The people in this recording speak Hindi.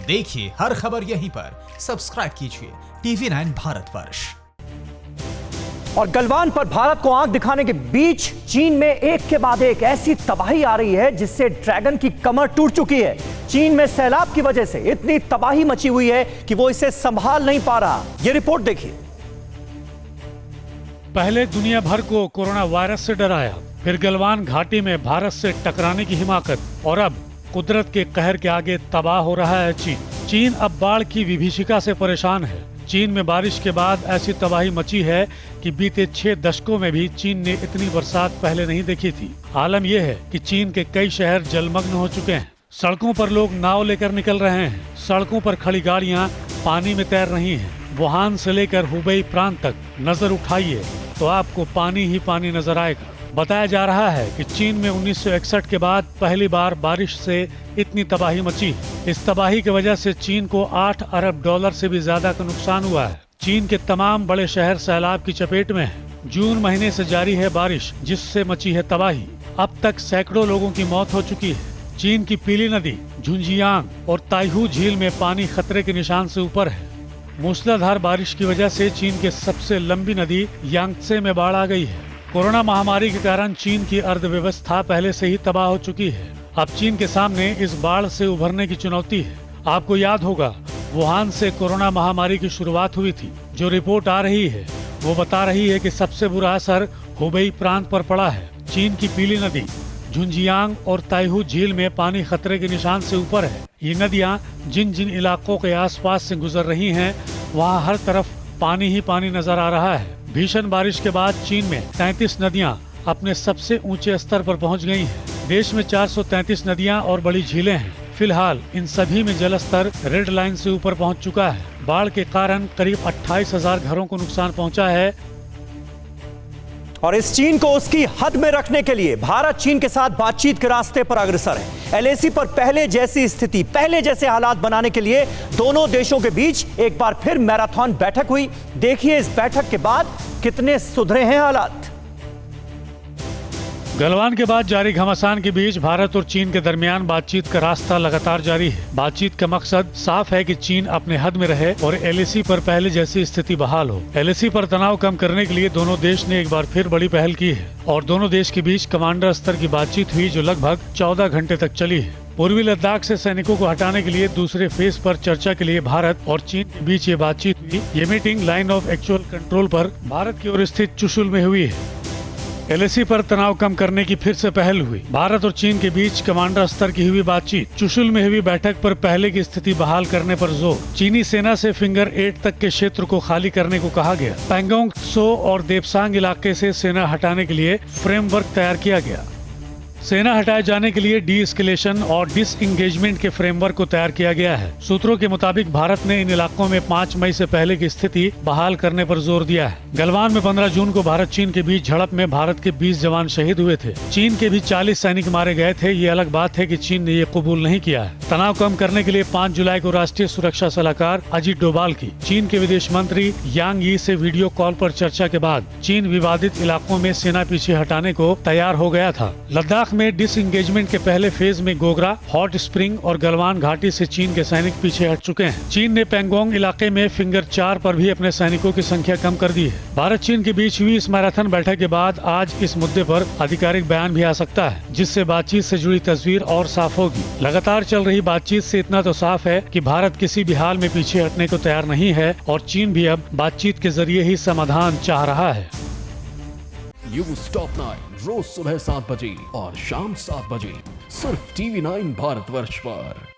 देखिए हर खबर यहीं पर, सब्सक्राइब कीजिए TV9 भारतवर्ष। और गलवान पर भारत को आंख दिखाने के बीच चीन में एक के बाद एक ऐसी तबाही आ रही है जिससे ड्रैगन की कमर टूट चुकी है। चीन में सैलाब की वजह से इतनी तबाही मची हुई है कि वो इसे संभाल नहीं पा रहा। ये रिपोर्ट देखिए। पहले दुनिया भर को कोरोना वायरस से डराया, फिर गलवान घाटी में भारत से टकराने की हिमाकत, और अब कुदरत के कहर के आगे तबाह हो रहा है चीन। चीन अब बाढ़ की विभीषिका से परेशान है। चीन में बारिश के बाद ऐसी तबाही मची है कि बीते 6 दशकों में भी चीन ने इतनी बरसात पहले नहीं देखी थी। आलम यह है कि चीन के कई शहर जलमग्न हो चुके हैं। सड़कों पर लोग नाव लेकर निकल रहे हैं। सड़कों पर खड़ी गाड़ियां पानी में तैर रही हैं। वुहान से लेकर हुबेई प्रांत तक नजर उठाइए तो आपको पानी ही पानी नजर आएगा। बताया जा रहा है कि चीन में 1961 के बाद पहली बार बारिश से इतनी तबाही मची। इस तबाही की वजह से चीन को $8 अरब से भी ज्यादा का नुकसान हुआ है। चीन के तमाम बड़े शहर सैलाब की चपेट में हैं। जून महीने से जारी है बारिश, जिससे मची है तबाही। अब तक सैकड़ों लोगों की मौत हो चुकी है। चीन की पीली नदी झुंजियांग और ताइहू झील में पानी खतरे के निशान से ऊपर है। मूसलाधार बारिश की वजह से चीन के सबसे लंबी नदी यांगत्से में बाढ़ आ गई है। कोरोना महामारी के कारण चीन की अर्थव्यवस्था पहले से ही तबाह हो चुकी है। अब चीन के सामने इस बाढ़ से उभरने की चुनौती है। आपको याद होगा वुहान से कोरोना महामारी की शुरुआत हुई थी। जो रिपोर्ट आ रही है वो बता रही है कि सबसे बुरा असर हुबेई प्रांत पर पड़ा है। चीन की पीली नदी झुंजियांग और ताइहू झील में पानी खतरे के निशान से ऊपर है। ये नदियाँ जिन जिन इलाकों के आसपास से गुजर रही हैं, वहाँ हर तरफ पानी ही पानी नजर आ रहा है। भीषण बारिश के बाद चीन में 33 नदियां अपने सबसे ऊंचे स्तर पर पहुंच गई हैं। देश में 433 नदियां और बड़ी झीलें हैं। फिलहाल इन सभी में जलस्तर रेड लाइन से ऊपर पहुंच चुका है। बाढ़ के कारण करीब 28,000 घरों को नुकसान पहुंचा है। और इस चीन को उसकी हद में रखने के लिए भारत चीन के साथ बातचीत के रास्ते पर अग्रसर है। LAC पर पहले जैसी स्थिति, पहले जैसे हालात बनाने के लिए दोनों देशों के बीच एक बार फिर मैराथन बैठक हुई। देखिए इस बैठक के बाद कितने सुधरे हैं हालात। गलवान के बाद जारी घमासान के बीच भारत और चीन के दरमियान बातचीत का रास्ता लगातार जारी है। बातचीत का मकसद साफ है कि चीन अपने हद में रहे और LAC पर पहले जैसी स्थिति बहाल हो। LAC पर तनाव कम करने के लिए दोनों देश ने एक बार फिर बड़ी पहल की है और दोनों देश के बीच कमांडर स्तर की बातचीत हुई जो लगभग 14 घंटे तक चली है। पूर्वी लद्दाख से सैनिकों को हटाने के लिए दूसरे फेज पर चर्चा के लिए भारत और चीन के बीच ये बातचीत हुई। ये meeting line of actual control पर भारत की ओर स्थित चुशुल में हुई है। LAC पर तनाव कम करने की फिर से पहल हुई। भारत और चीन के बीच कमांडर स्तर की हुई बातचीत। चुशुल में हुई बैठक पर पहले की स्थिति बहाल करने पर जोर। चीनी सेना से फिंगर 8 तक के क्षेत्र को खाली करने को कहा गया। पैंगोंग त्सो और देपसांग इलाके से सेना हटाने के लिए फ्रेमवर्क तैयार किया गया। सेना हटाए जाने के लिए डी एस्केलेशन और डिसएंगेजमेंट के फ्रेमवर्क को तैयार किया गया है। सूत्रों के मुताबिक भारत ने इन इलाकों में 5 मई से पहले की स्थिति बहाल करने पर जोर दिया है। गलवान में 15 जून को भारत चीन के बीच झड़प में भारत के 20 जवान शहीद हुए थे। चीन के भी 40 सैनिक मारे गए थे। ये अलग बात है कि चीन ने ये कबूल नहीं किया है। तनाव कम करने के लिए 5 जुलाई को राष्ट्रीय सुरक्षा सलाहकार अजीत डोभाल की चीन के विदेश मंत्री यांग यी से वीडियो कॉल पर चर्चा के बाद चीन विवादित इलाकों में सेना पीछे हटाने को तैयार हो गया था। लद्दाख में डिसएंगेजमेंट के पहले फेज में गोगरा, हॉट स्प्रिंग और गलवान घाटी से चीन के सैनिक पीछे हट चुके हैं। चीन ने पैंगोंग इलाके में फिंगर 4 पर भी अपने सैनिकों की संख्या कम कर दी है। भारत चीन के बीच हुई इस मैराथन बैठक के बाद आज इस मुद्दे पर आधिकारिक बयान भी आ सकता है, जिससे बातचीत से जुड़ी तस्वीर और साफ होगी। लगातार चल रही बातचीत से इतना तो साफ है कि भारत किसी भी हाल में पीछे हटने को तैयार नहीं है और चीन भी अब बातचीत के जरिए ही समाधान चाह रहा है। न्यूज़ टॉप 9 रोज सुबह 7 बजे और शाम 7 बजे सिर्फ TV9 भारतवर्ष पर।